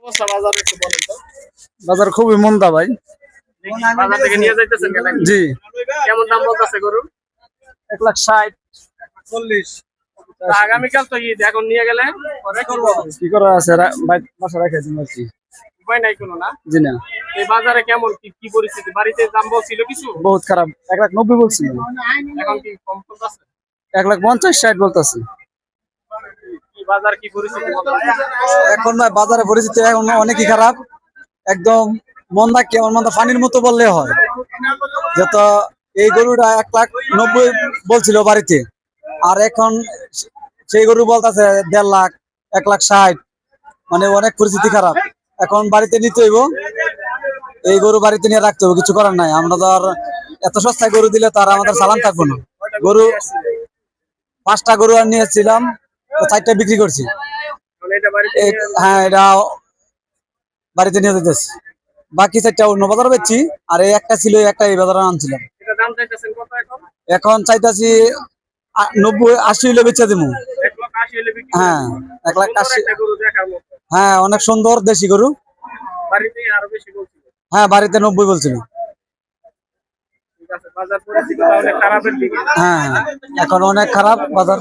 অবস্থা বাজার একটু বলেন তো। বাজার খুবই মন্দা ভাই। বাজার থেকে নিয়ে যাইতেছেন কেন? জি। কেমন দাম বলতেছে গরু? 1,60,40। আগামীকাল তো ঈদ, এখন নিয়ে গেলে পরে কি করবো? কি করা আছে বাসা রেখে দিন আর কি। উপায় নাই কোনো না। জি না, এই বাজারে কেমন কি কি পরিস্থিতি? বাড়িতে দাম বলছিল কিছু, বহুত খারাপ। 1,90,000 বলছিল, এখন কি কম চলতেছে? 1,50,000 বলতেছে। কি বাজার কি পরিস্থিতি বলতেছে? এখন ভাই বাজারে পরিস্থিতি এখন অনেকই খারাপ, একদম মন্দা। কেমন মন্দা, পানির মতো বললে হয়। যত এই গরুটা 1,90,000 বলছিল বাড়িতে, আর এখন সেই গরু বলতেছে 1.5 লাখ, 1,60,000। মানে অনেক পরিস্থিতি খারাপ। এখন বাড়িতে নিতে হইব, এই গরু বাড়িতে নিয়ে রাখতে হবে, কিছু করার নাই। আমরা তো আর এত সস্তায় গরু দিলে তার আমাদের চালান থাকবো না। গরু 5টা গরু আর নিয়েছিলাম, তো 4টা বিক্রি করছি। এখন এটা বাড়িতে হ্যাঁ, এটা বাড়িতে নিয়ে যেতেছি। বাকি 4টা অন্য বাজারে বেচছি, আর এই একটা ছিল, এই একটা এই বাজারে আনছিলাম। এটা দাম চাইতেছেন কত এখন? এখন চাইতাছি 90-80 হইলে বেচে দেবো। 1,80,000 হলে বিক্রি হ্যাঁ, করবেন? 1,80,000। একটা গরু দেখার মতো। হ্যাঁ, অনেক সুন্দর দেশি গরু। বাড়িতে আরো বেশি বলছিল। হ্যাঁ, বাড়িতে 90 বলছিল। ঠিক আছে, বাজার পরিস্থিতি তাহলে খারাপের দিকে। হ্যাঁ, এখন অনেক খারাপ বাজার।